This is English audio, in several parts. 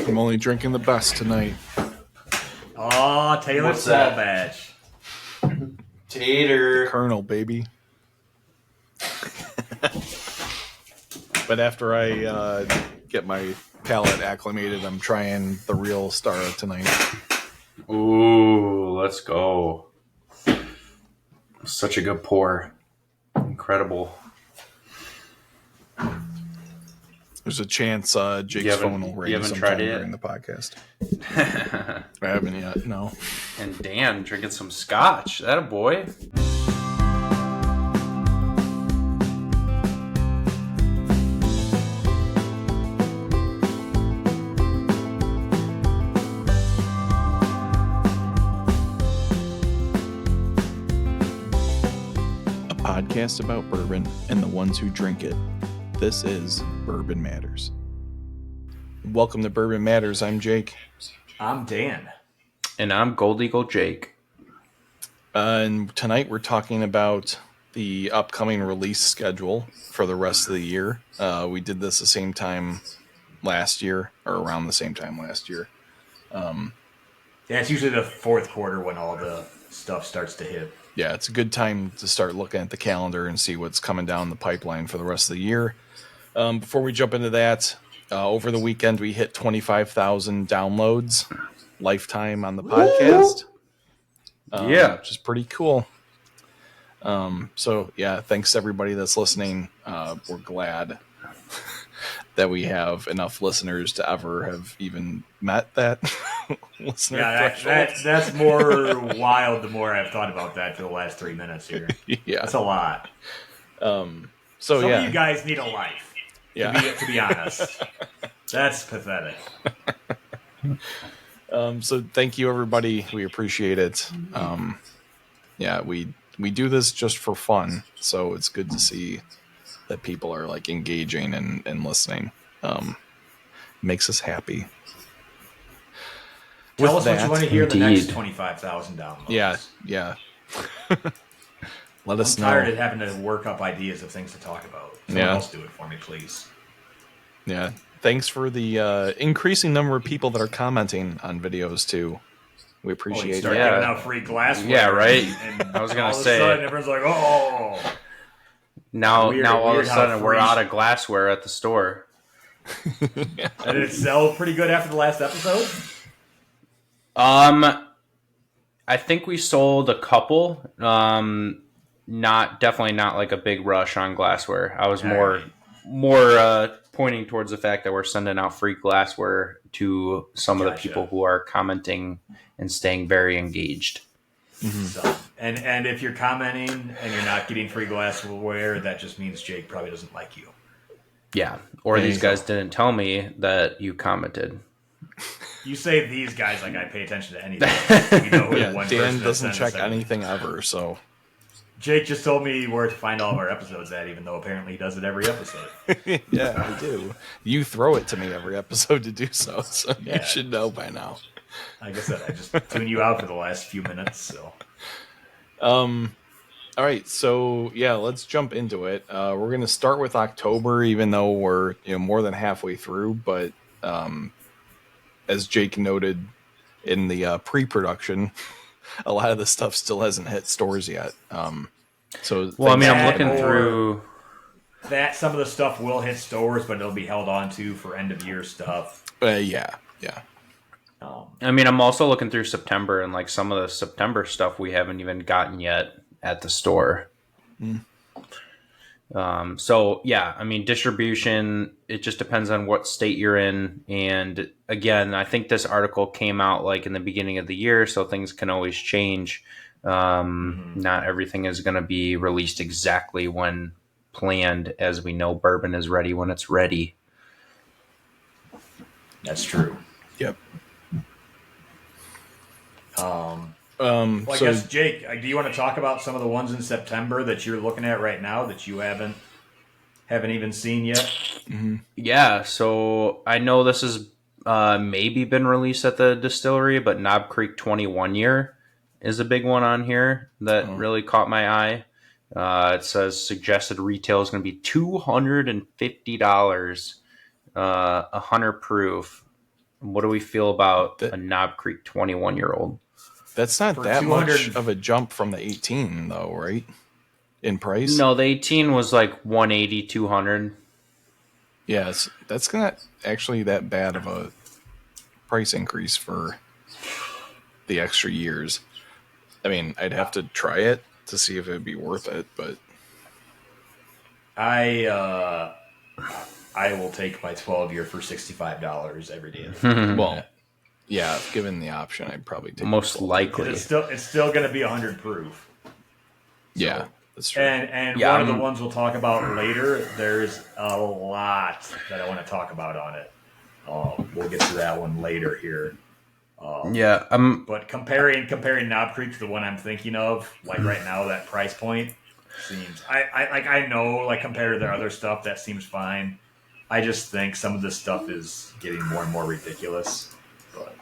I'm only drinking the best tonight. Oh, Taylor What's Small that? Batch. Tater. Colonel, baby. But after I get my palate acclimated, I'm trying the real Star tonight. Ooh, let's go. Such a good pour. Incredible. There's a chance Jake's phone will ring sometime during the podcast. I haven't yet, no. And Dan drinking some scotch. That a boy. A podcast about bourbon and the ones who drink it. This is Bourbon Matters. Welcome to Bourbon Matters. I'm Jake. I'm Dan. And I'm Gold Eagle Jake. And tonight we're talking about the upcoming release schedule for the rest of the year. We did this the same time last year, or around the same time last year. Yeah, it's usually the fourth quarter when all the stuff starts to hit. Yeah, it's a good time to start looking at the calendar and see what's coming down the pipeline for the rest of the year. Before we jump into that, over the weekend we hit 25,000 downloads lifetime on the podcast. Which is pretty cool. So yeah, thanks to everybody that's listening. We're glad that we have enough listeners to ever have even met that listener threshold. That's more wild the more I've thought about that for the last 3 minutes here. Yeah, that's a lot. Some of you guys need a life. Yeah, to be honest, that's pathetic. So thank you, everybody. We appreciate it. We do this just for fun, so it's good to see that people are like engaging and listening. Makes us happy. Tell us what you want to hear in the next Indeed. 25,000 downloads. Yeah. Let us know. I'm tired of having to work up ideas of things to talk about. Someone else do it for me, please. Yeah. Thanks for the increasing number of people that are commenting on videos too. We appreciate it. Start giving out free glassware. Yeah, right. And I was gonna all say. Of a sudden, everyone's like, "Oh." Now all of a sudden we're free- out of glassware at the store. And did it sell pretty good after the last episode? I think we sold a couple. Definitely not like a big rush on glassware. I was more pointing towards the fact that we're sending out free glassware to some of the people who are commenting and staying very engaged. Mm-hmm. So, and if you're commenting and you're not getting free glassware, that just means Jake probably doesn't like you. Yeah, or these guys didn't tell me that you commented. You say these guys like I pay attention to anything. You know who one Dan person doesn't that check sends anything ever, so... Jake just told me where to find all of our episodes at, even though apparently he does it every episode. Yeah, I do. You throw it to me every episode to do so you should know by now. Like I said, I just tuned you out for the last few minutes, so... All right, so let's jump into it. We're going to start with October, even though we're more than halfway through. But as Jake noted in the pre-production, a lot of the stuff still hasn't hit stores yet. I'm looking through that. Some of the stuff will hit stores, but it'll be held on to for end of year stuff. Yeah. I'm also looking through September, and like some of the September stuff we haven't even gotten yet at the store. Distribution, it just depends on what state you're in. And again, I think this article came out like in the beginning of the year, so things can always change. Not everything is going to be released exactly when planned, as we know bourbon is ready when it's ready. That's true. Yep. I guess, Jake, do you want to talk about some of the ones in September that you're looking at right now that you haven't even seen yet? Mm-hmm. Yeah, so I know this has maybe been released at the distillery, but Knob Creek 21 year is a big one on here that really caught my eye. It says suggested retail is going to be $250, 100 proof. What do we feel about That- a Knob Creek 21-year-old? That's not For that 200 much of a jump from the 18, though, right? In price? No, the 18 was like 180, 200. Yes, that's not actually that bad of a price increase for the extra years. I mean, I'd have to try it to see if it'd be worth it, but I will take my 12-year for $65 every day. well, yeah, given the option, I'd probably take Most the 12. likely. It's still going to be 100 proof. Yeah, that's true. And Yeah, one of the ones we'll talk about later, there's a lot that I want to talk about on it. We'll get to that one later here. Yeah, But comparing Knob Creek to the one I'm thinking of, like right now, that price point seems I know like compared to their other stuff that seems fine. I just think some of this stuff is getting more and more ridiculous. But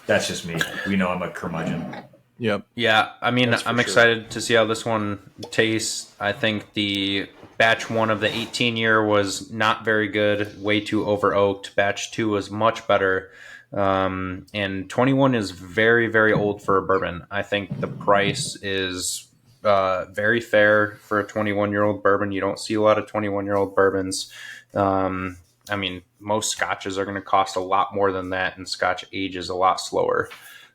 that's just me. We know I'm a curmudgeon. Yep. yeah. I mean, That's for I'm sure. excited to see how this one tastes. I think the batch 1 of the 18-year was not very good, way too over oaked. Batch 2 was much better. And 21 is very, very old for a bourbon. I think the price is very fair for a 21-year-old bourbon. You don't see a lot of 21-year-old bourbons. I mean, most scotches are going to cost a lot more than that, and scotch ages a lot slower.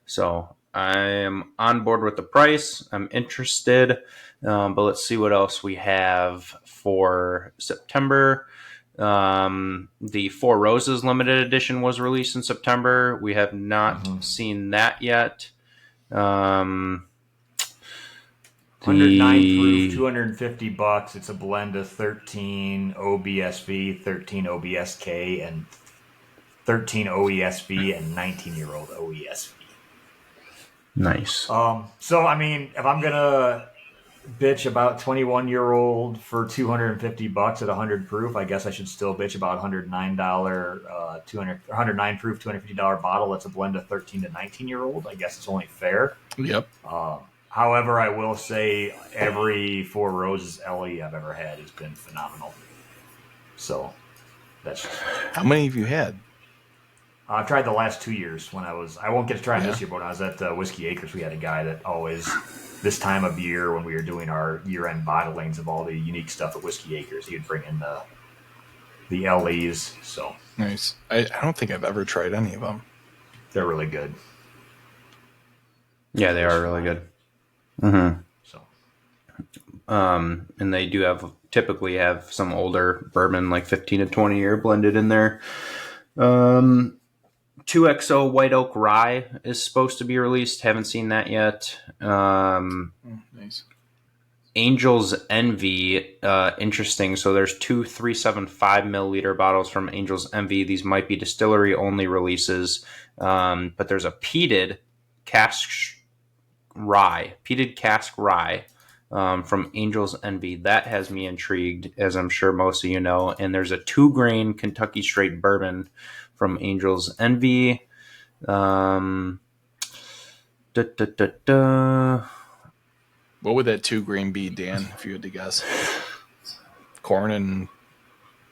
So I am on board with the price. I'm interested, but let's see what else we have for September. The Four Roses limited edition was released in September. We have not seen that yet. 109 proof, $250. It's a blend of 13 OBSV, 13 OBSK, and 13 OESV and 19-year-old OESV. Nice. So I mean, if I'm gonna bitch about 21-year-old for $250 at 100 proof, I guess I should still bitch about $109 109 proof $250 bottle. That's a blend of 13 to 19-year-old. I guess it's only fair. Yep. However, I will say every Four Roses LE I've ever had has been phenomenal. So that's just, How many have you had? I've tried the last 2 years when I won't get to try them this Yeah. year, but when I was at Whiskey Acres, we had a guy that always, this time of year when we were doing our year-end bottlings of all the unique stuff at Whiskey Acres, he would bring in the LEs. So Nice. I don't think I've ever tried any of them. they're really good. Yeah, they are really good. Mm-hmm. So And they do typically have some older bourbon, like 15 to 20 year blended in there. 2XO White Oak Rye is supposed to be released. Haven't seen that yet. Nice. Angel's Envy, interesting. So there's 2 375 milliliter bottles from Angel's Envy. These might be distillery only releases, but there's a peated cask rye from Angel's Envy. That has me intrigued, as I'm sure most of you know. And there's a 2-grain Kentucky Straight Bourbon from Angel's Envy. What What would that 2-grain be, Dan, if you had to guess? Corn and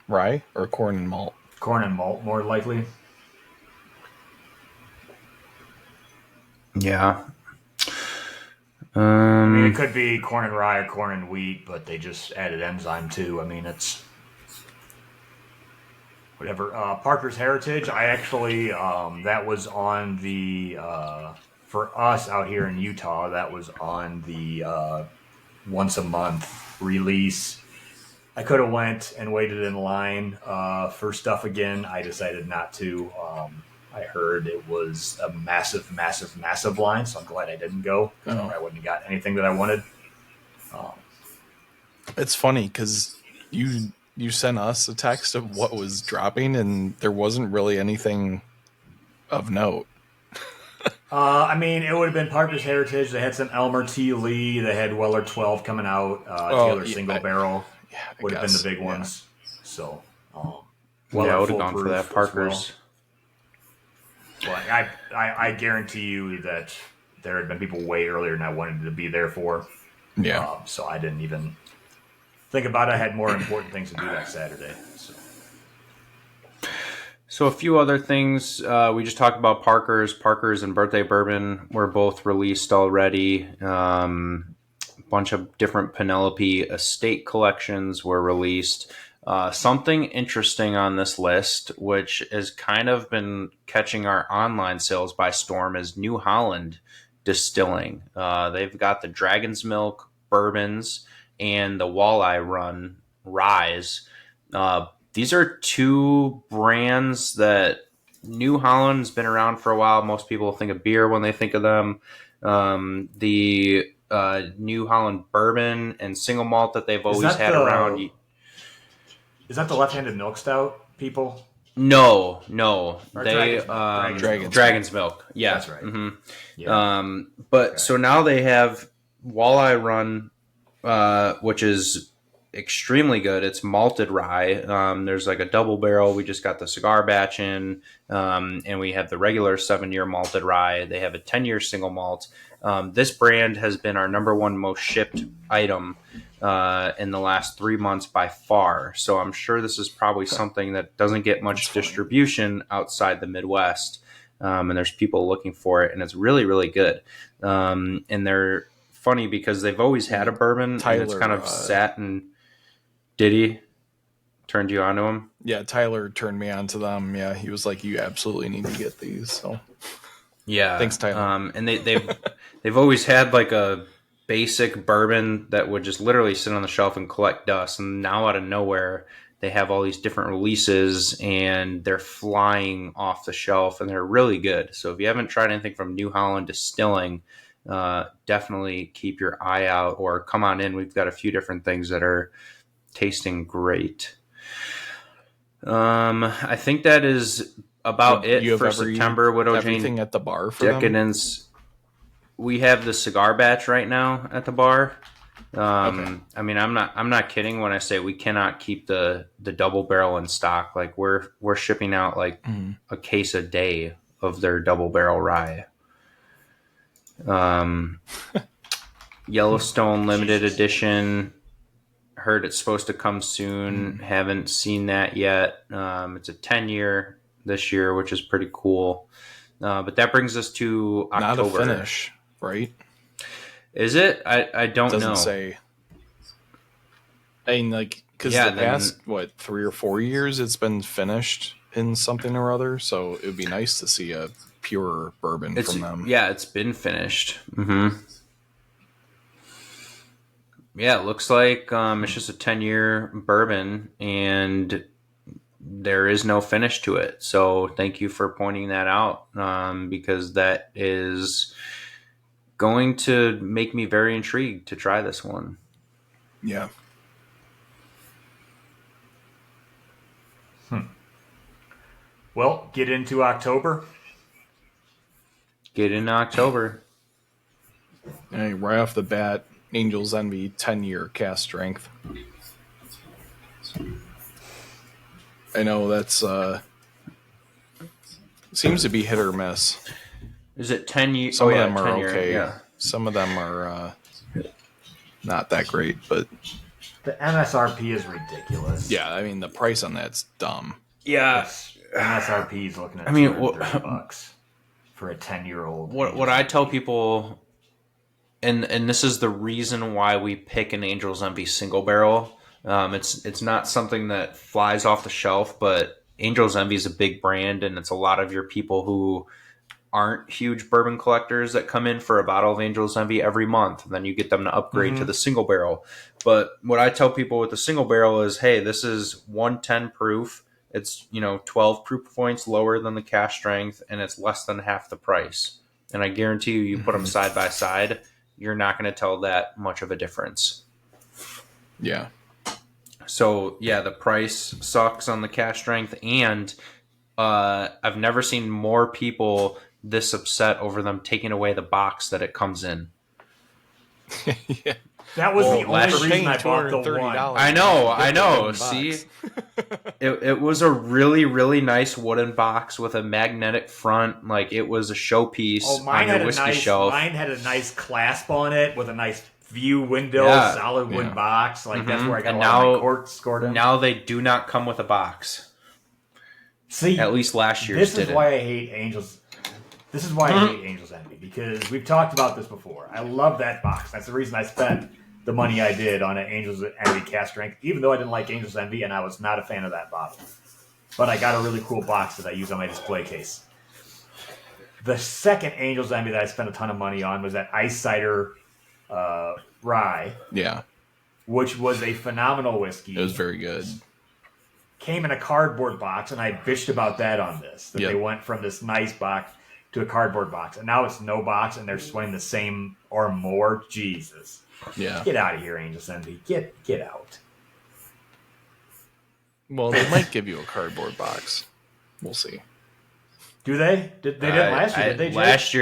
rye or corn and malt? corn and malt, more likely. Yeah. I mean, it could be corn and rye or corn and wheat, but they just added enzyme too. I mean, it's whatever. Parker's Heritage. I actually that was on the for us out here in Utah. That was on the once a month release. I could have went and waited in line for stuff again. I decided not to. I heard it was a massive, massive, massive line, so I'm glad I didn't go. Oh. I wouldn't have got anything that I wanted. It's funny because you sent us a text of what was dropping, and there wasn't really anything of note. I mean, it would have been Parker's Heritage. They had some Elmer T. Lee. They had Weller 12 coming out. Taylor yeah, Single Barrel Yeah, I would have been guess, the big yeah. ones. So, Yeah, I would have gone Full for that. Proof as Parker's. Well, I guarantee you that there had been people way earlier than I wanted to be there for. Yeah. So I didn't even think about it. I had more important things to do that Saturday. So. So a few other things. We just talked about Parker's and Birthday Bourbon were both released already. Bunch of different Penelope estate collections were released. Something interesting on this list, which has kind of been catching our online sales by storm, is New Holland Distilling. They've got the Dragon's Milk bourbons and the Walleye Run Rise. These are two brands that New Holland's been around for a while. Most people think of beer when they think of them. The New Holland bourbon and single malt that they've always had around. Is that the left-handed milk stout, people? No. They Dragon's Milk. Yeah, that's right. Mm-hmm. Yeah. But so now they have Walleye Run, which is extremely good. It's malted rye. There's like a double barrel. We just got the cigar batch in, and we have the regular 7-year malted rye. They have a 10-year single malt. This brand has been our number one most shipped item in the last 3 months by far. So I'm sure this is probably something that doesn't get much distribution outside the Midwest. And there's people looking for it, and it's really, really good. And they're funny because they've always had a bourbon, and it's kind of sat and... Did he? Turned you on to him? Yeah, Tyler turned me on to them. Yeah, he was like, "You absolutely need to get these." So, yeah, thanks, Tyler. And they've always had like a basic bourbon that would just literally sit on the shelf and collect dust. And now out of nowhere, they have all these different releases, and they're flying off the shelf, and they're really good. So if you haven't tried anything from New Holland Distilling, definitely keep your eye out or come on in. We've got a few different things that are tasting great. I think that is about it for September. Widow everything Jane at the bar for Decadence. Them? We have the cigar batch right now at the bar. Okay. I mean, I'm not kidding when I say we cannot keep the double barrel in stock. Like we're shipping out like a case a day of their double barrel rye. Yellowstone limited edition. Heard it's supposed to come soon. Haven't seen that yet. It's a 10-year this year, which is pretty cool. But that brings us to October. Not a finish, right? Is it? I don't know. Doesn't say. I mean, like, because the past, 3 or 4 years, it's been finished in something or other. So it would be nice to see a pure bourbon from them. Yeah, it's been finished. Mm-hmm. Yeah, it looks like it's just a 10-year bourbon, and there is no finish to it. So thank you for pointing that out, because that is going to make me very intrigued to try this one. Yeah. Well, get into October. Get into October. Hey, right off the bat, Angel's Envy 10-year cast strength. I know that's seems to be hit or miss. Is it 10 years? Some of them are okay. Yeah. Some of them are not that great, but the MSRP is ridiculous. Yeah, I mean the price on that's dumb. Yeah, MSRP is looking at $230 for a 10-year-old. What I tell people. And this is the reason why we pick an Angel's Envy single barrel. It's not something that flies off the shelf, but Angel's Envy is a big brand, and it's a lot of your people who aren't huge bourbon collectors that come in for a bottle of Angel's Envy every month. And then you get them to upgrade to the single barrel. But what I tell people with the single barrel is, hey, this is 110 proof. It's 12 proof points lower than the cask strength, and it's less than half the price. And I guarantee you put them side by side, you're not going to tell that much of a difference. Yeah. So, yeah, the price sucks on the cask strength, and I've never seen more people this upset over them taking away the box that it comes in. Yeah. That was the only reason I bought the one. I know. See? It was a really, really nice wooden box with a magnetic front. Like, it was a showpiece on your whiskey shelf. Mine had a nice clasp on it with a nice view window, solid wood box. Like, that's where I got all my corks scored in. Now they do not come with a box. See, At least last year's this did is it. why I hate Angels. This is why I hate Angels Envy, because we've talked about this before. I love that box. That's the reason I spent the money I did on an Angels Envy cast strength, even though I didn't like Angels Envy and I was not a fan of that bottle. But I got a really cool box that I use on my display case. The second Angels Envy that I spent a ton of money on was that Ice Cider Rye, Yeah, which was a phenomenal whiskey. it was very good. Came in a cardboard box, and I bitched about that on this. That Yep. they went from this nice box to a cardboard box, and now it's no box, and they're swinging the same or more. Jesus, Yeah. get out of here, Angels Envy. Get out. Well, they might give you a cardboard box. We'll see. Do they? They didn't last year, did they? Jake? Last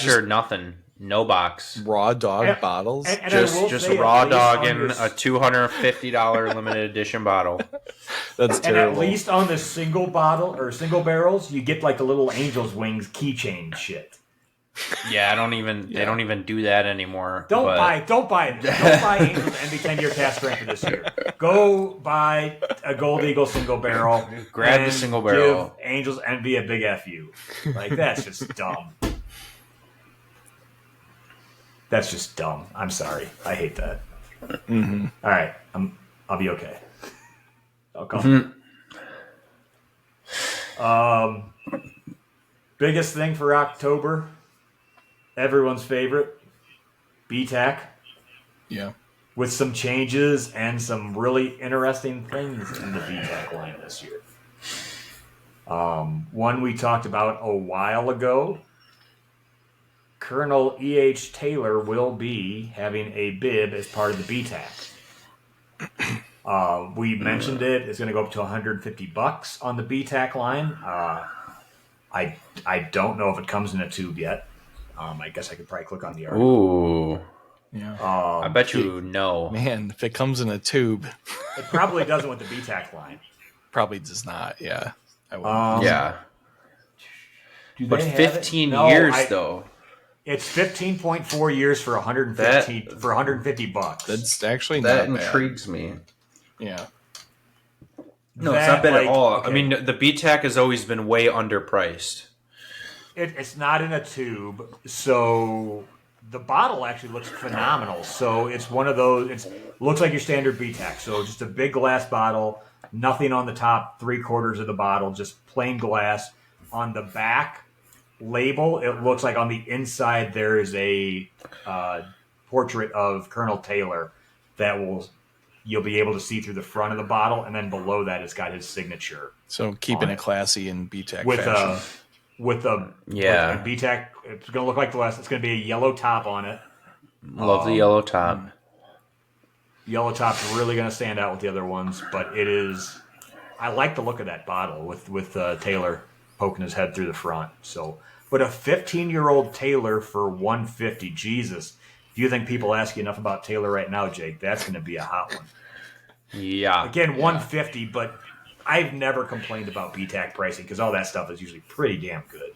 year, nothing. No box. Raw dog And- bottles. and I will Just say, at raw least dog on in your- a $250 limited edition bottle. That's And terrible. at least on the single bottle or single barrels, you get like the little Angel's Wings keychain shit. Yeah, they don't even do that anymore. Don't but buy Angel's Envy 10-year cast strength for this year. Go buy a Gold Eagle single barrel. Grab the and single barrel. Give Angel's Envy a big FU. Like, that's just dumb. That's just dumb. I'm sorry. I hate that. Mm-hmm. All right. I'll be okay. I'll come. Biggest thing for October. Everyone's favorite. BTAC. Yeah. With some changes and some really interesting things in the BTAC line this year. One we talked about a while ago. Colonel E.H. Taylor will be having a bib as part of the BTAC. We mentioned it. It's going to go up to $150 on the BTAC line. I don't know if it comes in a tube yet. I guess I could probably click on the article. Ooh. Yeah. I bet you know. Man, if it comes in a tube, It probably doesn't with the BTAC line. probably does not. Yeah. I would. Yeah. Do But they have it? 15 No, years, though. It's 15.4 years for $150. That's actually That not bad. intrigues me. Yeah. No, it's not bad at all. okay, I mean, the BTAC has always been way underpriced. it's not in a tube, so the bottle actually looks phenomenal. So it's one of those. It looks like your standard BTAC. So just a big glass bottle, nothing on the top 3/4 of the bottle, just plain glass. On the back label, it looks like on the inside there is a portrait of Colonel Taylor that you'll be able to see through the front of the bottle, and then below that it's got his signature So keeping On it it. classy in BTEC with fashion. Yeah. with a BTAC. It's going to look like the last. It's going to be a yellow top on it. Love the yellow top. Yellow top's really going to stand out with the other ones, but it is. I like the look of that bottle with Taylor poking his head through the front. So, but a 15-year-old Taylor for $150, Jesus! If you think people ask you enough about Taylor right now, Jake, that's going to be a hot one. Yeah. Again, $150, but I've never complained about BTAC pricing because all that stuff is usually pretty damn good.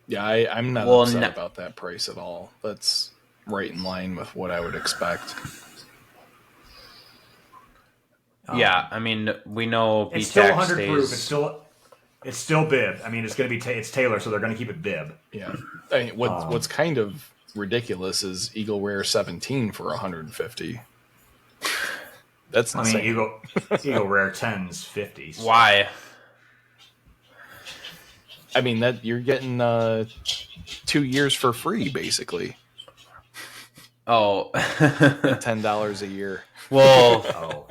Yeah, I'm not Well, upset no- about that price at all. That's right in line with what I would expect. Yeah, I mean, we know It's still BTAC 100 proof. stays. It's still bib. I mean, it's going to be it's Taylor, so they're going to keep it bib. Yeah. I mean, what's kind of ridiculous is Eagle Rare 17 for 150. That's I insane. mean, Eagle Rare 10s 50s. Why? I mean that you're getting 2 years for free basically. Oh. $10 a year. Well, Oh,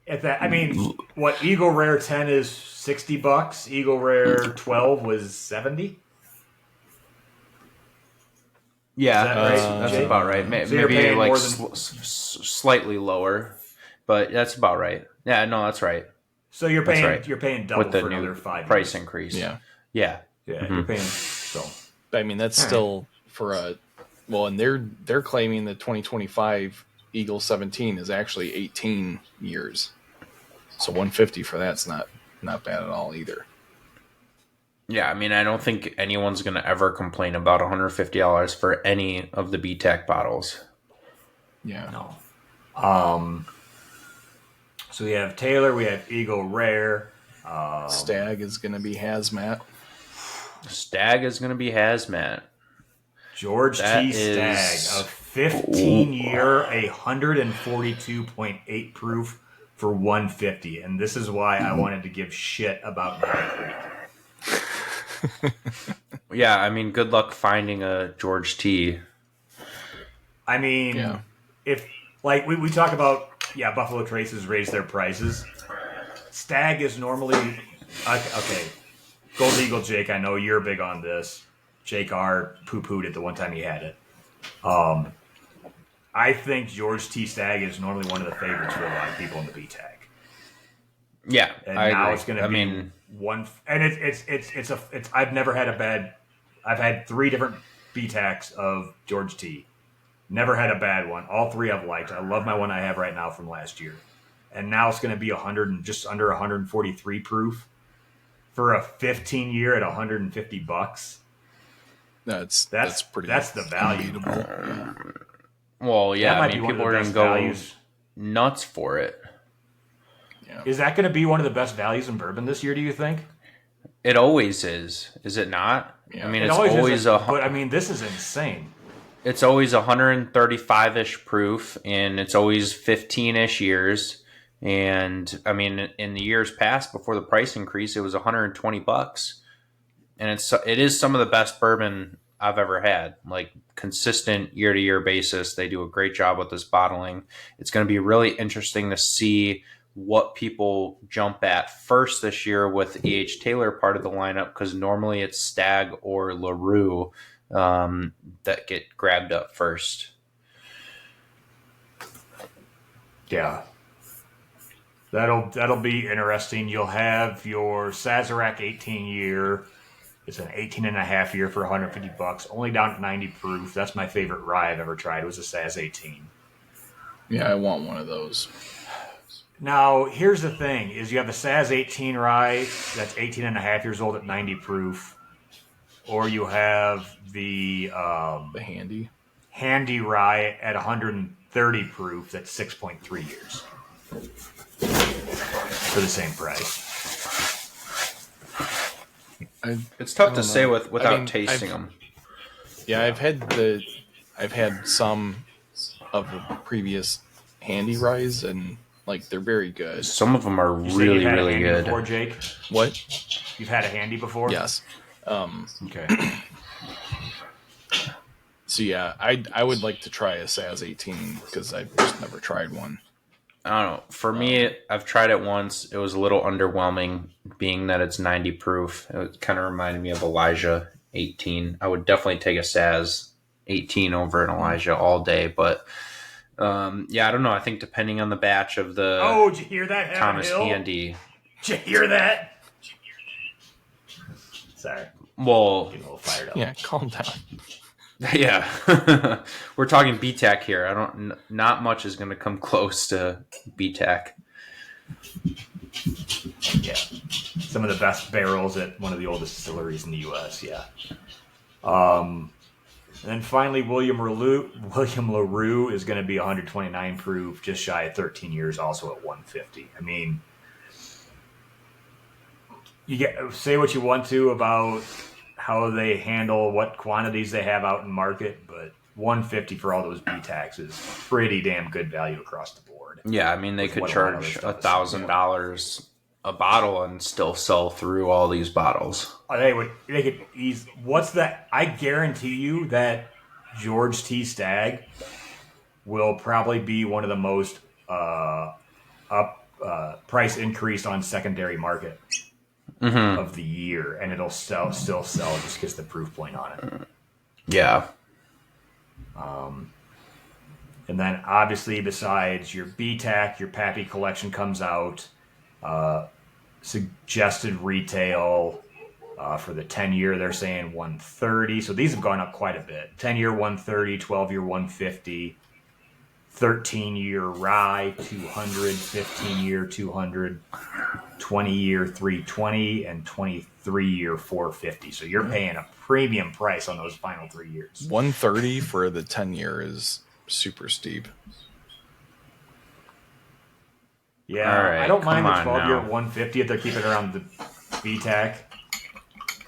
if that, I mean, what Eagle Rare 10 is $60. Eagle Rare 12 was 70. yeah, Is that that's, right, that's Jake? about right. So you're Maybe paying like more than- slightly lower, but that's about right. Yeah, no, that's right. So you're That's paying right. you're paying double With the for new another 5 price years. increase. Yeah. Yeah. Yeah, you're paying so. I mean that's still for a and they're claiming the 2025 Eagle 17 is actually 18 years. So 150 for that's not bad at all either. Yeah, I mean, I don't think anyone's going to ever complain about $150 for any of the BTAC bottles. Yeah. No. So we have Taylor, we have Eagle Rare. Stag is going to be hazmat. Stag is going to be hazmat. George That T. Stagg, is- a 15-year, 142.8 proof for 150, and this is why I wanted to give shit about Nine Creek. Yeah, I mean, good luck finding a George T. I mean, Yeah. if like we talk about, Buffalo Traces raise their prices. Stag is normally okay. Gold Eagle Jake, I know you're big on this. Jake R poo-pooed it the one time he had it. I think George T. Stagg is normally one of the favorites for a lot of people in the B tag. Yeah, And I now agree. it's going to be mean, one, and it's I've never had a bad. I've had 3 different B tacs of George T. Never had a bad one. All 3 I've liked. I love my one I have right now from last year, and now it's going to be 100 and just under 143 proof for a 15-year at $150. That's pretty. That's the value. unbeatable. well, yeah, That might I be mean, one of people the are best going to go values. nuts for it. Is that going to be one of the best values in bourbon this year? Do you think? It always is it not? Yeah. I mean, It it's always always is, a but I mean, this is insane. it's always 135-ish proof, and it's always 15-ish years. And I mean, in the years past before the price increase, it was $120, and it is some of the best bourbon I've ever had. Like consistent year to year basis, they do a great job with this bottling. It's going to be really interesting to see what people jump at first this year with E.H. Taylor part of the lineup, because normally it's Stagg or LaRue that get grabbed up first. Yeah. That'll be interesting. You'll have your Sazerac 18-year. It's an 18.5 year for $150, only down at 90 proof. That's my favorite rye I've ever tried. It was a Saz 18. Yeah, I want one of those. Now, here's the thing, is you have the Saz 18 rye that's 18.5 years old at 90 proof, or you have the The handy. Handy rye at 130 proof that's 6.3 years for the same price. It's tough to don't say know. without I mean, tasting them. Yeah, I've had some of the previous handy ryes, and like they're very good. Some of them are You say really, you've had a really handy good. before, Jake? What? You've had a handy before? Yes. Okay. So yeah, I would like to try a Saz 18 because I've just never tried one. I don't know. For me, I've tried it once. It was a little underwhelming, being that it's 90 proof. It kind of reminded me of Elijah 18. I would definitely take a Saz 18 over an Elijah all day, but yeah, I don't know. I think depending on the batch of the Oh, did you hear that, Heaven Thomas Hill? Handy. Did you hear that? Sorry, Well, getting a little fired up. Yeah, calm down. yeah, we're talking BTAC here. Not much is going to come close to BTAC. Yeah, some of the best barrels at one of the oldest distilleries in the U.S. Yeah. And then finally, William LaRue is going to be 129 proof, just shy of 13 years, also at 150. I mean, say what you want to about how they handle what quantities they have out in market, but 150 for all those BTACs is pretty damn good value across the board. Yeah, I mean they With could what a lot of charge other stuff is. $1,000 a bottle and still sell through all these bottles. They could ease. What's that? I guarantee you that George T. Stagg will probably be one of the most price increased on secondary market of the year, and it'll still sell just because the proof point on it. Yeah. And then obviously, besides your BTAC, your Pappy collection comes out. Suggested retail for the 10-year, they're saying 130. So these have gone up quite a bit. 10-year 130, 12-year 150, 13-year rye 200, 15-year 200, 20-year 320, and 23-year 450. So you're paying a premium price on those final 3 years. 130 for the 10-year is super steep. Yeah, All right, I don't mind the come on 12-year now. 150 if they're keeping it around the BTAC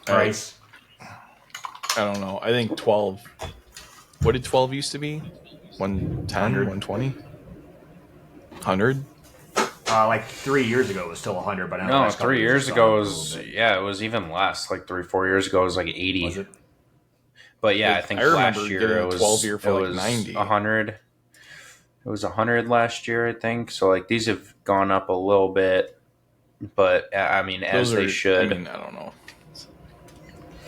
price. I don't know. I think 12. What did 12 used to be? 110, 100. 120, 100. Like 3 years ago, it was still 100, but now the No, last couple 3 years years it's ago gone up a was little bit. it was even less. Like 3-4 years ago it was like 80. Was it? But yeah, I Like, think I remember last year getting it a was 12 year for it like was 90. 100. It was 100 last year, I think. So like these have gone up a little bit, but I mean as they should. I mean, I don't know.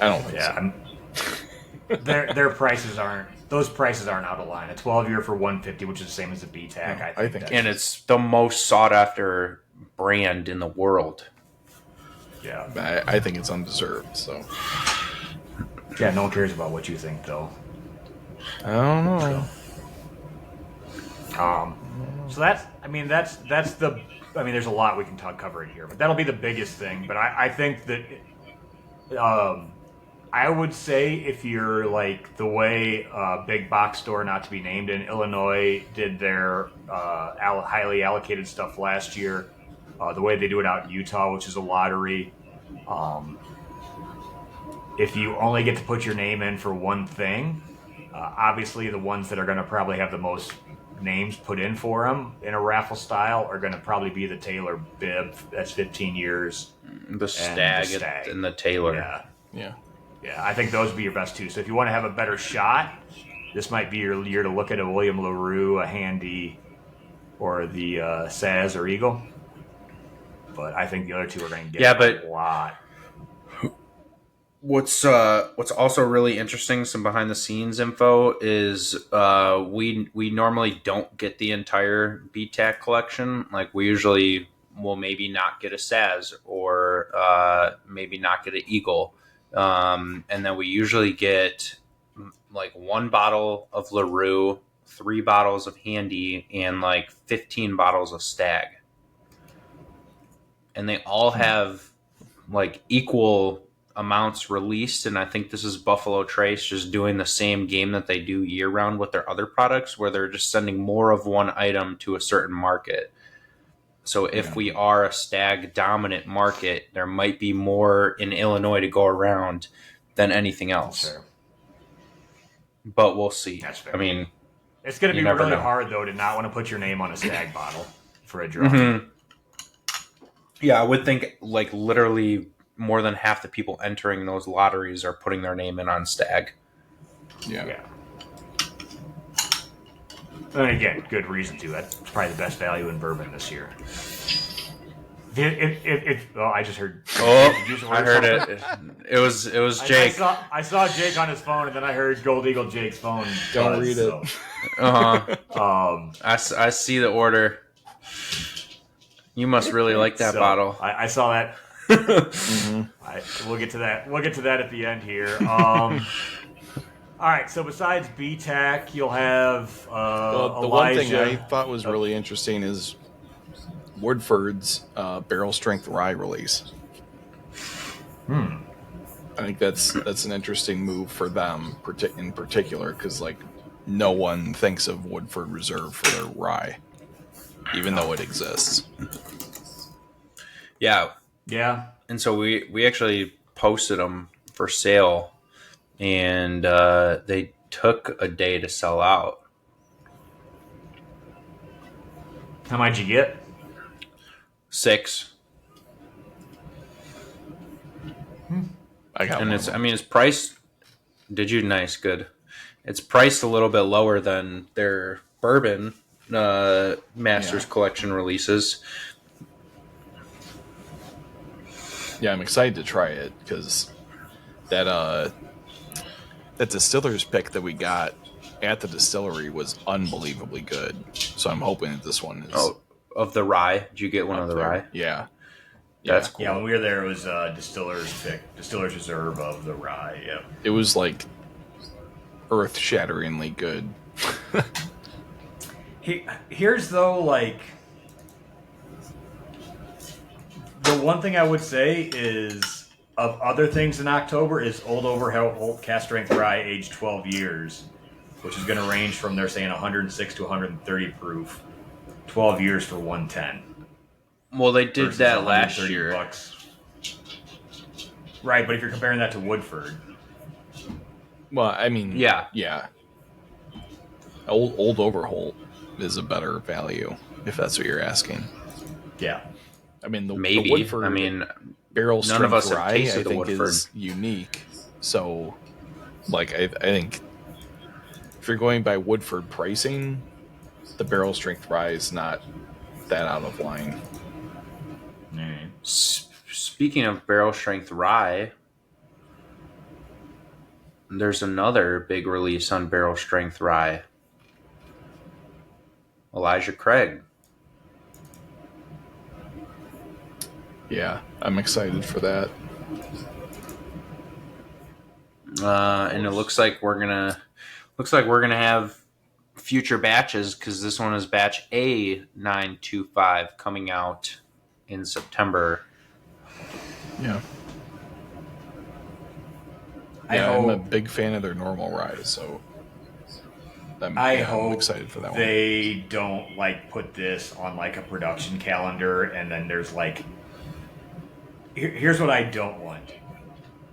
I don't think Yeah, so. their prices aren't. Those prices aren't out of line. A 12-year for 150, which is the same as a BTAC. No, I I think. think- And it's the most sought after brand in the world. Yeah, I think it's undeserved. So yeah. No one cares about what you think, though. I don't know. So that's. I mean, that's the. I mean, there's a lot we can cover in here, but that'll be the biggest thing. But I think that. I would say if you're like the way Big Box Store, not to be named, in Illinois did their highly allocated stuff last year, the way they do it out in Utah, which is a lottery. If you only get to put your name in for one thing, obviously the ones that are going to probably have the most names put in for them in a raffle style are going to probably be the Taylor bib. That's 15 years. The Stag, Stag. and the Taylor. Yeah. Yeah. Yeah, I think those would be your best two. So if you want to have a better shot, this might be your year to look at a William LaRue, a Handy, or the Saz or Eagle. But I think the other two are going to get a lot. What's also really interesting, some behind the scenes info, is we normally don't get the entire BTAC collection. Like we usually will maybe not get a Saz or maybe not get an Eagle. And then we usually get like 1 bottle of LaRue, 3 bottles of Handy, and like 15 bottles of Stag. And they all have like equal amounts released, and I think this is Buffalo Trace just doing the same game that they do year round with their other products, where they're just sending more of one item to a certain market. So if we are a Stag dominant market, there might be more in Illinois to go around than anything else. That's fair. But we'll see. That's fair. I mean, It's going to you be never really know. hard, though, to not want to put your name on a Stag bottle for a draw. Mhm. Yeah, I would think like literally more than half the people entering those lotteries are putting their name in on Stag. Yeah. Yeah. And again, good reason to. That's probably the best value in bourbon this year. Well, I just heard. Oh, Did you just I order heard something? it. It was Jake. I saw Jake on his phone, and then I heard Gold Eagle Jake's phone. Don't buzz, read it. Uh-huh. I see the order. You must really like that So, bottle. I saw that. We'll get to that. We'll get to that at the end here. All right. So besides BTAC, you'll have Well, the one thing Elijah. I thought was really interesting is Woodford's barrel strength rye release. I think that's an interesting move for them in particular, because like no one thinks of Woodford Reserve for their rye, even though it exists. Yeah. Yeah. And so we actually posted them for sale, and they took a day to sell out. How much you get? 6. I got And one. it's priced. Did you? Nice, good. It's priced a little bit lower than their bourbon Masters Collection releases. Yeah, I'm excited to try it because that distiller's pick that we got at the distillery was unbelievably good. So I'm hoping that this one is Of the rye. Did you get one up of the there. rye? Yeah. That's cool. Yeah, when we were there, it was Distiller's Reserve of the rye. Yeah. It was like earth-shatteringly good. Here's though, like, the one thing I would say is of other things in October is Old Overholt Cast Strength Rye, aged 12 years, which is going to range from, they're saying 106 to 130 proof, 12 years for 110. Well, they did versus that last 130 year. bucks. Right, but if you're comparing that to Woodford, Well, I mean, Yeah. yeah. Old Overholt is a better value if that's what you're asking. yeah. I mean, the Maybe. Woodford I mean, barrel none of strength us have rye, tasted I the think, Woodford. is unique. So, like, I think if you're going by Woodford pricing, the barrel strength rye is not that out of line. Mm. Speaking of barrel strength rye, there's another big release on barrel strength rye. Elijah Craig. Yeah, I'm excited for that. And it looks like we're gonna have future batches because this one is batch A925 coming out in September. Yeah. I I'm a hope big fan of their normal rye, so I'm hope excited for that one. they don't like put this on like a production calendar and then there's like here's what I don't want.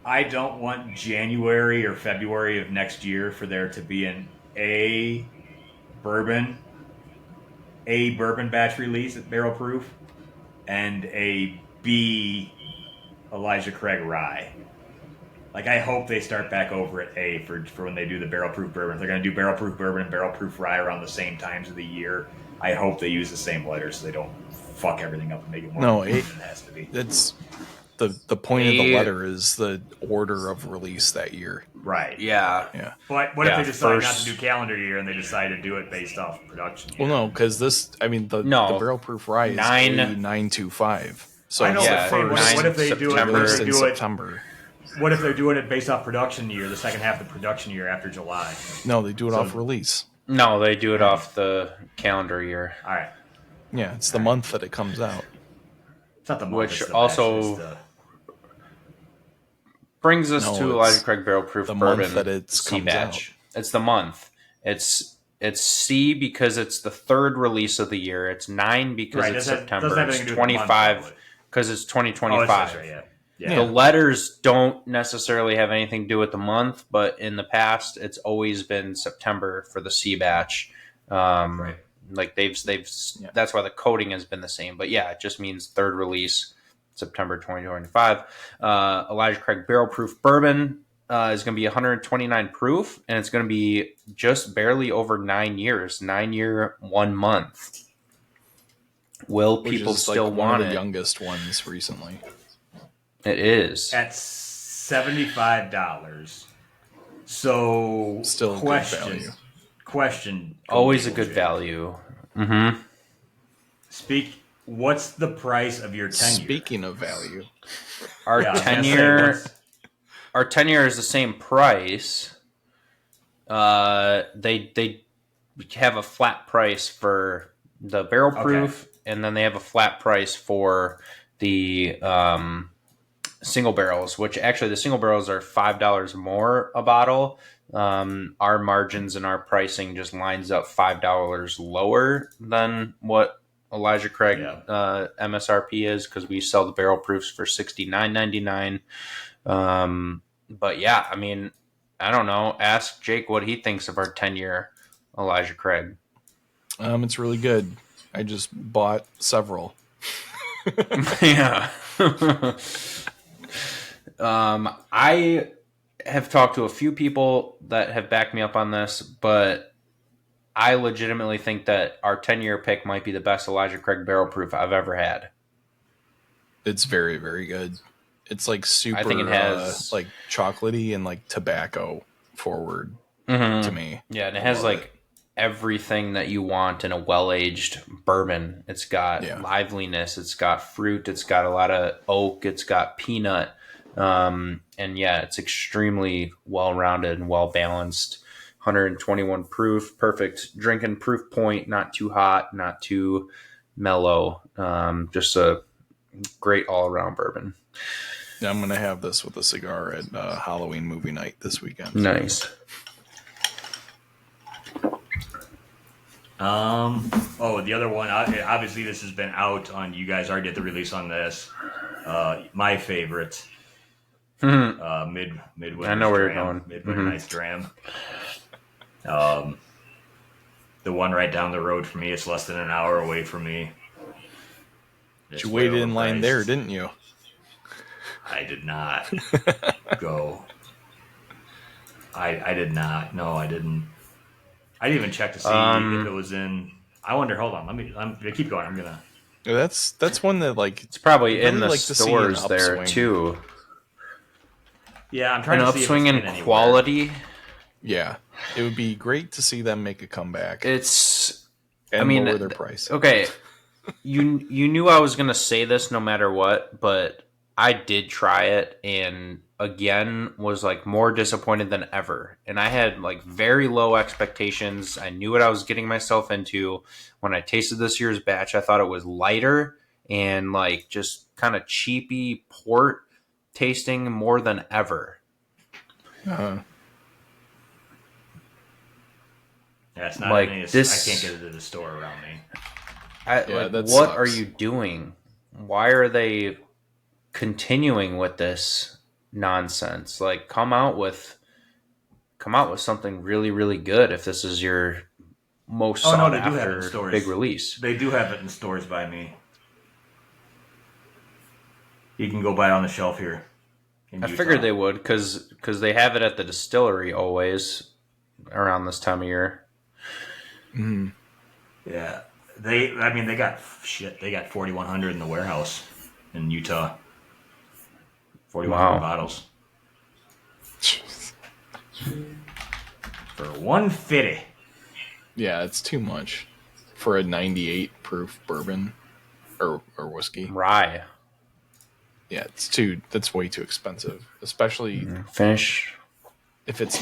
I don't want January or February of next year for there to be an bourbon bourbon batch release at barrel proof and a B Elijah Craig rye. Like, I hope they start back over at A for when they do the barrel proof bourbon. If they're going to do barrel proof bourbon and barrel proof rye around the same times of the year, I hope they use the same letters so they don't fuck everything up and make it more No, confusing than it has to be. It's the point of the letter is the order of release that year. Right. Yeah. Yeah. But what if Yeah, they decide not first- to do calendar year and they decide to do it based off production year? Well, no, because the barrel proof rye is 925. So I know, it's yeah, the but first what if they do it? September. What if released they in do it? September. What if they're doing it based off production year, the second half of the production year after July? No, they do it So- off release. No, they do it off the calendar year. All right. Yeah, it's the month that it comes out. It's not the month, Which it's the also- batch, it's the- Brings us No, to it's Elijah Craig Barrel Proof the Bourbon month that it C comes batch. It's the month. It's C because it's the third release of the year. It's 9 because Right, it's doesn't have September. anything It's to do with the month, 25 probably. because it's Oh, 2025. that's right, yeah. Yeah. The letters don't necessarily have anything to do with the month, but in the past, it's always been September for the C batch. Right. Like they've that's why the coding has been the same. But yeah, it just means third release, September 2025. Elijah Craig Barrel Proof Bourbon is going to be 129 proof, and it's going to be just barely over 9 years. 9 year, 1 month. Will Which people is still like one want of the it? youngest ones recently. It is. At $75. So Still a good value. Question. Always a Google good Jake. value. Mm-hmm. What's the price of your 10 year? Speaking of value, Our Yeah, I was gonna say, 10-year what's- our 10-year is the same price. They have a flat price for the barrel proof, and then they have a flat price for the single barrels. Which actually, the single barrels are $5 more a bottle. Our margins and our pricing just lines up $5 lower than what Elijah Craig MSRP is because we sell the barrel proofs for $69.99. But yeah, I mean, I don't know. Ask Jake what he thinks of our 10-year Elijah Craig. it's really good. I just bought several. Yeah. I have talked to a few people that have backed me up on this, but I legitimately think that our 10-year pick might be the best Elijah Craig barrel proof I've ever had. It's very, very good. It's like super, I think it has like chocolatey and like tobacco forward Mhm. to me. Yeah, and it I has love like it. everything that you want in a well-aged bourbon. It's got Yeah. liveliness, it's got fruit, it's got a lot of oak, it's got peanut. And yeah, it's extremely well-rounded and well-balanced. 121 proof, perfect drinking proof point, not too hot, not too mellow. Just a great all-around bourbon. Yeah, I'm gonna have this with a cigar at Halloween movie night this weekend. Nice. Oh, the other one. Obviously, this has been out on. You guys already did the release on this. My favorite. Midwinter. I know where you're Dram. going. Midwinter Nights Dram. Um, the one right down the road from me. It's less than an hour away from me. But you waited in line there, didn't you? I did not go. I did not. No, I didn't. I didn't even check to see if it was in. I wonder. Hold on. Let me keep going. I'm gonna. That's one that like It's probably I'd in really the like to see an stores there upswing. too. Yeah, I'm trying An to see if upswing it's in been anywhere. quality. Yeah, it would be great to see them make a comeback It's. and I mean, lower their price. Okay, you knew I was gonna say this no matter what, but I did try it, and again was like more disappointed than ever. And I had like very low expectations. I knew what I was getting myself into. When I tasted this year's batch, I thought it was lighter and like just kind of cheapy port tasting more than ever. Uh, Yeah, it's not Like any. this- I can't get it at the store around me. Like, that what sucks. are you doing? Why are they continuing with this nonsense? Like, come out with something really, really good if this is your most Oh, no, sought they do have it in after stores. big release. They do have it in stores by me. You can go buy it on the shelf here. In I Utah. figured they would because they have it at the distillery always around this time of year. Yeah, they. I mean, they got shit. They got 4,100 in the warehouse in Utah. 4,100 Wow. bottles for 150. yeah, it's too much for a 98 proof bourbon or whiskey. Rye Yeah, that's way too expensive, especially finish. if it's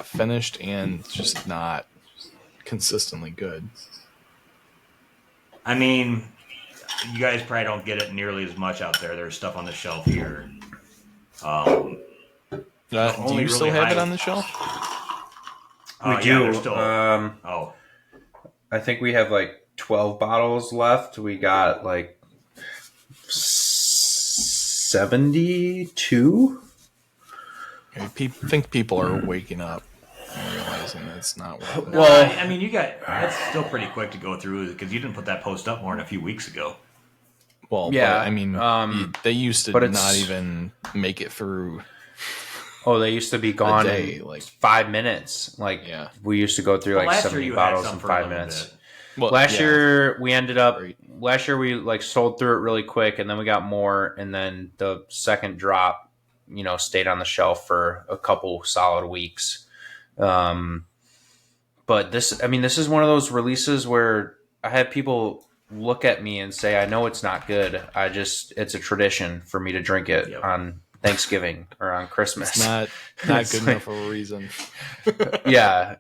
finished and just not consistently good. I mean, you guys probably don't get it nearly as much out there. There's stuff on the shelf here. Do Only you still really have it high- on the shelf? We Yeah, do. there's still. Oh, I think we have like 12 bottles left. We got like 72. I think people are waking up and realizing that it's not worth it. Well- I mean, that's still pretty quick to go through because you didn't put that post up more than a few weeks ago. Well, Yeah, but, I mean, they used to but not it's- even make it through. Oh, they used to be gone day, in like- 5 minutes. Like, Yeah. we used to go through like Last year 70 you had bottles some in for a 5 little minutes. bit. Well, Last yeah, year we ended up. Great. Last year we like sold through it really quick, and then we got more, and then the second drop, stayed on the shelf for a couple solid weeks. But this is one of those releases where I have people look at me and say, "I know it's not good. It's a tradition for me to drink it Yep. on Thanksgiving or on Christmas." It's not It's good like- enough of a reason. Yeah.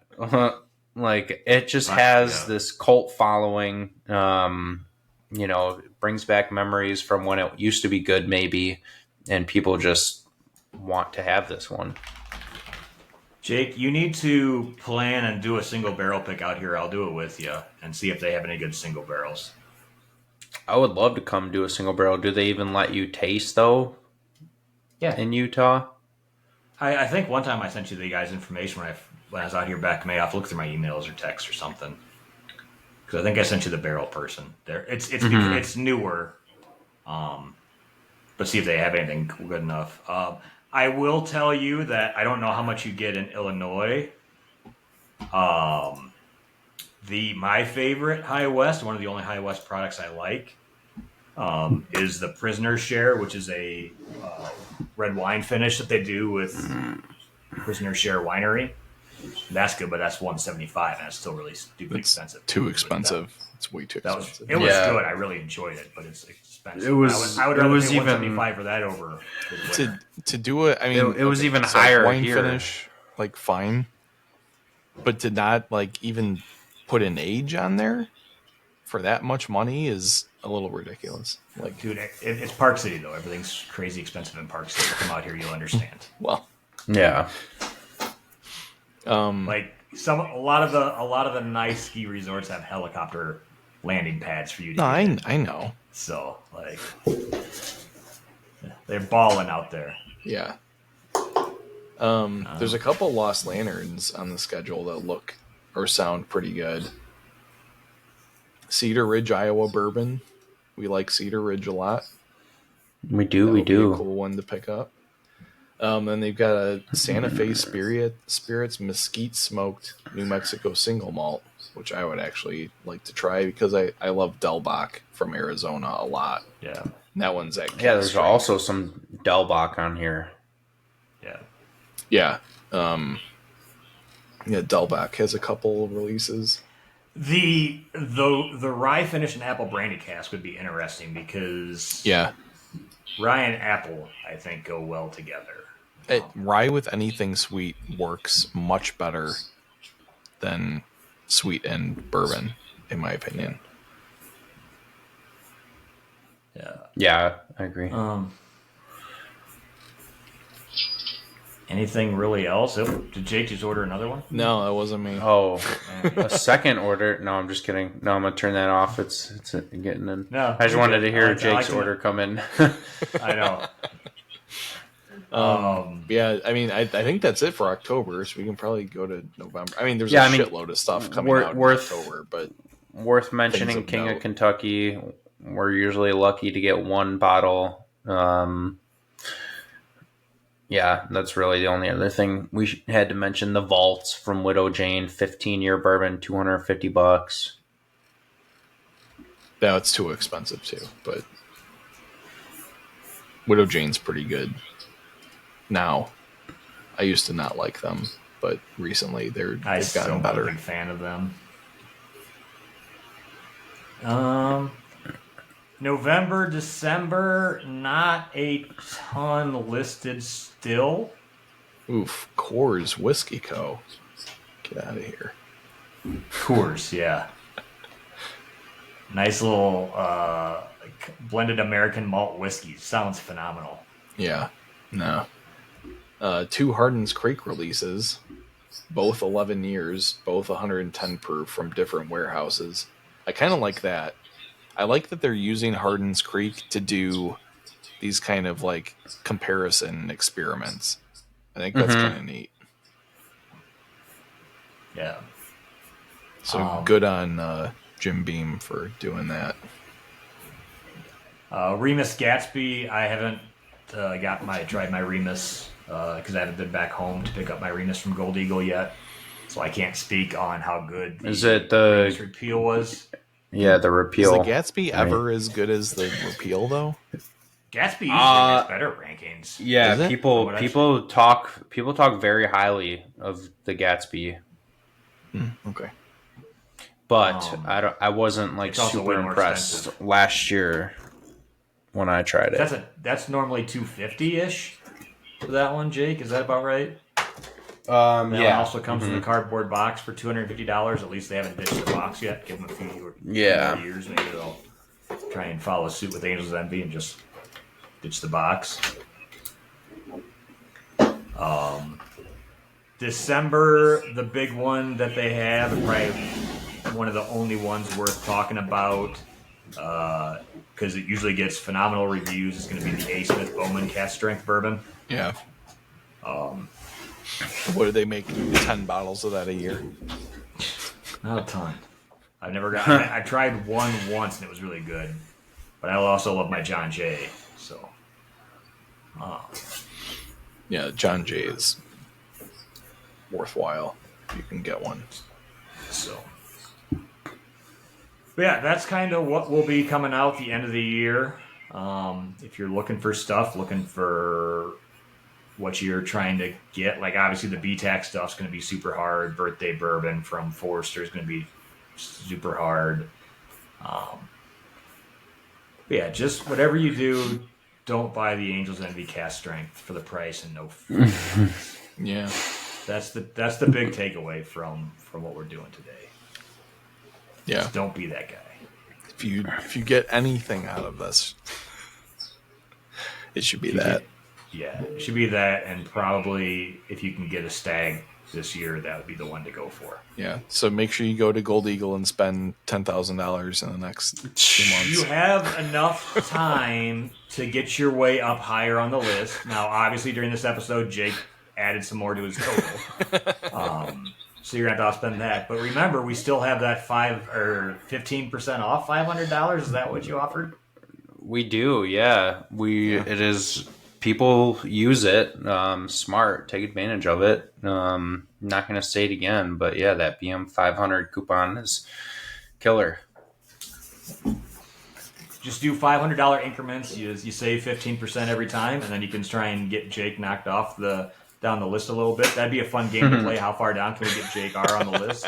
Like it just has Yeah. this cult following. It brings back memories from when it used to be good, maybe, and people just want to have this one. Jake, you need to plan and do a single barrel pick out here. I'll do it with you and see if they have any good single barrels. I would love to come do a single barrel. Do they even let you taste though? Yeah. In Utah? I think one time I sent you the guys' information when I was out here back in May. I'll have to look through my emails or texts or something. Because I think I sent you the barrel person. There, it's newer, but see if they have anything good enough. I will tell you that I don't know how much you get in Illinois. My favorite High West, one of the only High West products I like, is the Prisoner Share, which is a red wine finish that they do with Prisoner Share Winery. That's good, but that's $175, and it's still really stupid It's expensive. too expensive. It's way too That was expensive. it was Yeah. good. I really enjoyed it, but it's expensive. It was- I would it rather was pay even- $175 for that over the winter. to do it. I mean, It was even so higher wine here. finish, like fine, but to not like even put an age on there for that much money is a little ridiculous. Like, Dude, it's Park City though. Everything's crazy expensive in Park City. Come out here, you'll understand. well, Yeah. Like a lot of the nice ski resorts have helicopter landing pads for you to No, get in. I know. So like they're balling out there. Yeah. There's a couple Lost Lanterns on the schedule that look or sound pretty good. Cedar Ridge, Iowa bourbon. We like Cedar Ridge a lot. We do. That We would be a do. cool one to pick up. And they've got a Santa Fe Spirits Mesquite Smoked New Mexico Single Malt, which I would actually like to try because I love Del Bach from Arizona a lot. Yeah. And that one's at Yeah, there's strength. also some Delbach on here. Yeah. Yeah. Del Bach has a couple of releases. The rye finish and apple brandy cask would be interesting because Yeah. rye and apple I think go well together. Rye with anything sweet works much better than sweet and bourbon, in my opinion. Yeah. Yeah, I agree. Anything really else? Did Jake just order another one? No, that wasn't me. Oh, a second order? No, I'm just kidding. No, I'm gonna turn that off. It's getting in. No, I just you're wanted good. to hear I like Jake's to- order come in. I know. Yeah, I mean, I think that's it for October, so we can probably go to November. I mean, there's Yeah, a I mean, shitload of stuff coming out worth- in October, but Worth mentioning, of King note. of Kentucky. We're usually lucky to get one bottle. Yeah, that's really the only other thing we had to mention. The Vaults from Widow Jane, 15-year bourbon, $250. now it's too expensive too. But Widow Jane's pretty good now. I used to not like them, but recently they've still gotten am a better. big fan of them. November, December, not a ton listed still. Oof, Coors Whiskey Co. Get out of here. Coors, yeah. Nice little blended American malt whiskey. Sounds phenomenal. Yeah, no. 2 Hardin's Creek releases, both 11 years, both 110 proof from different warehouses. I kind of like that. I like that they're using Hardin's Creek to do these kind of like comparison experiments. I think that's kind of neat. Yeah. So good on Jim Beam for doing that. Remus Gatsby, I haven't tried my Remus because I haven't been back home to pick up my Remus from Gold Eagle yet. So I can't speak on how good Is it the- Remus Repeal was. Yeah, the Is repeal. the Gatsby ever as good as the Repeal though? Gatsby usually has better rankings. Yeah, Is it? people talk very highly of the Gatsby, Okay. but I wasn't like it's also way super more impressed expensive. last year when I tried it. That's normally $250-ish for that one, Jake. Is that about right? Um, That one also comes in a cardboard box for $250. At least they haven't ditched the box yet. Give them a few more years. Maybe they'll try and follow suit with Angels Envy and just ditch the box. December, the big one that they have, and probably one of the only ones worth talking about, because it usually gets phenomenal reviews, is going to be the A. Smith Bowman Cast Strength Bourbon. Yeah. What do they make? 10 bottles of that a year? Not a ton. I've never got. I tried one once and it was really good, but I also love my John Jay. So, Yeah, John Jay is worthwhile. You can get one. but yeah, that's kind of what will be coming out the end of the year. If you're looking for stuff, looking for what you're trying to get, like obviously the BTAC stuff's going to be super hard. Birthday Bourbon from Forester is going to be super hard. But yeah, just whatever you do, don't buy the Angels Envy Cast Strength for the price and no fees. Yeah. That's the big takeaway from what we're doing today. Yeah. Just don't be that guy. If you get anything out of this, it should be that. Yeah, it should be that, and probably if you can get a stag this year, that would be the one to go for. Yeah. So make sure you go to Gold Eagle and spend $10,000 in the next 2 months. You have enough time to get your way up higher on the list. Now, obviously, during this episode, Jake added some more to his total. So you're going to have to outspend that. But remember, we still have that 15% off $500. Is that what you offered? We do, yeah. It is, people use it. Smart, take advantage of it. Not going to say it again, but yeah, that BM 500 coupon is killer. Just do $500 increments. You save 15% every time, and then you can try and get Jake knocked off down the list a little bit. That'd be a fun game to play. How far down can we get Jake R on the list?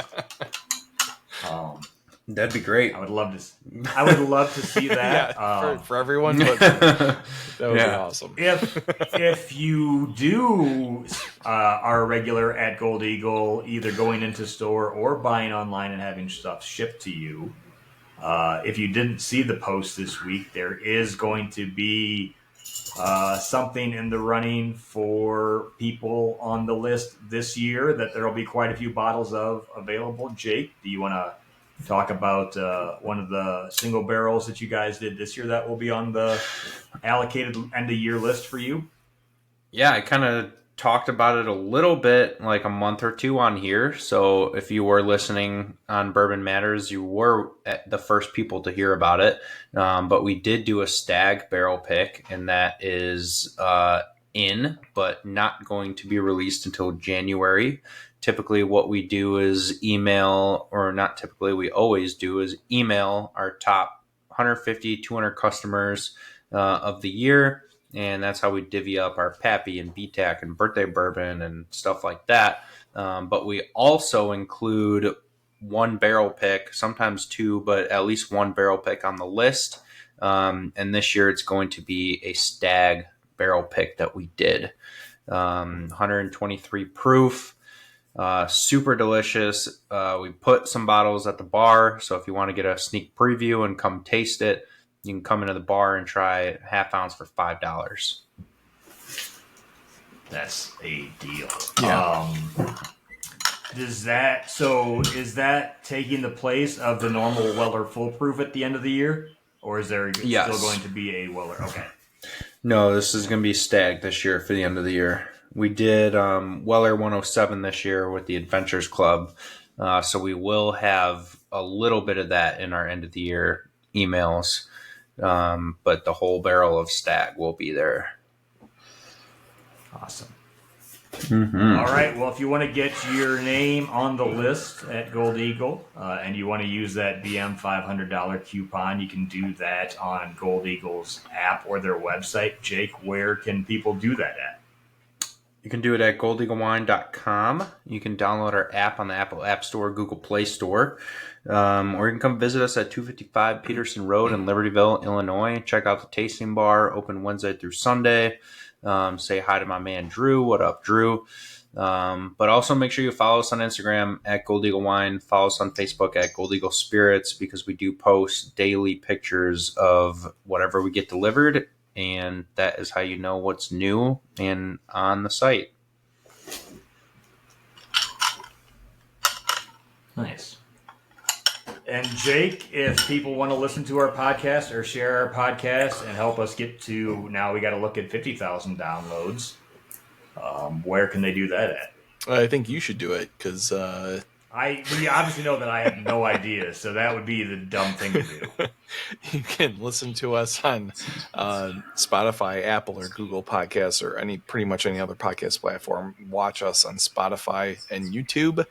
That'd be great. I would love to see that. Yeah, for everyone, but that would be awesome. If you do are a regular at Gold Eagle, either going into store or buying online and having stuff shipped to you, if you didn't see the post this week, there is going to be something in the running for people on the list this year that there will be quite a few bottles of available. Jake, do you want to talk about one of the single barrels that you guys did this year that will be on the allocated end of year list for you? Yeah, I kind of talked about it a little bit like a month or two on here. So if you were listening on Bourbon Matters, you were the first people to hear about it. But we did do a stag barrel pick, and that is but not going to be released until January. Typically what we do is we always do is email our top 150, 200 customers of the year. And that's how we divvy up our Pappy and BTAC and birthday bourbon and stuff like that. But we also include one barrel pick, sometimes two, but at least one barrel pick on the list. And this year it's going to be a stag barrel pick that we did. 123 proof. Super delicious. We put some bottles at the bar, so if you want to get a sneak preview and come taste it, you can come into the bar and try half ounce for $5. That's a deal. Yeah. Is that taking the place of the normal Weller Full Proof at the end of the year, or is there still going to be a Weller? Okay. No, this is going to be stag this year for the end of the year. We did Weller 107 this year with the Adventures Club, so we will have a little bit of that in our end of the year emails, but the whole barrel of stag will be there. Awesome. Mm-hmm. All right. Well, if you want to get your name on the list at Gold Eagle and you want to use that BM $500 coupon, you can do that on Gold Eagle's app or their website. Jake, where can people do that at? You can do it at goldeaglewine.com. You can download our app on the Apple App Store, Google Play Store, or you can come visit us at 255 Peterson Road in Libertyville, Illinois. Check out the tasting bar, open Wednesday through Sunday. Say hi to my man Drew. What up, Drew? But also make sure you follow us on Instagram at Gold Eagle Wine. Follow us on Facebook at Gold Eagle Spirits, because we do post daily pictures of whatever we get delivered, and that is how you know what's new and on the site. Nice. And Jake, if people want to listen to our podcast or share our podcast and help us get to, now we got to look at 50,000 downloads, where can they do that at? I think you should do it, because we obviously know that I have no idea, so that would be the dumb thing to do. you can listen to us on Spotify, Apple, or Google Podcasts, or pretty much any other podcast platform. Watch us on Spotify and YouTube.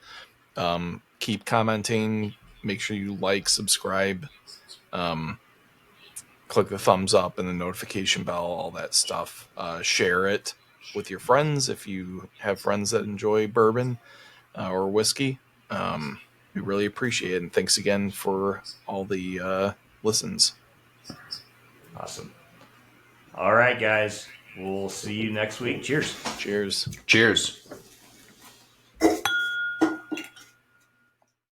Keep commenting. Make sure you like, subscribe, click the thumbs up and the notification bell, all that stuff. Share it with your friends if you have friends that enjoy bourbon or whiskey. We really appreciate it. And thanks again for all the listens. Awesome. All right, guys. We'll see you next week. Cheers. Cheers. Cheers.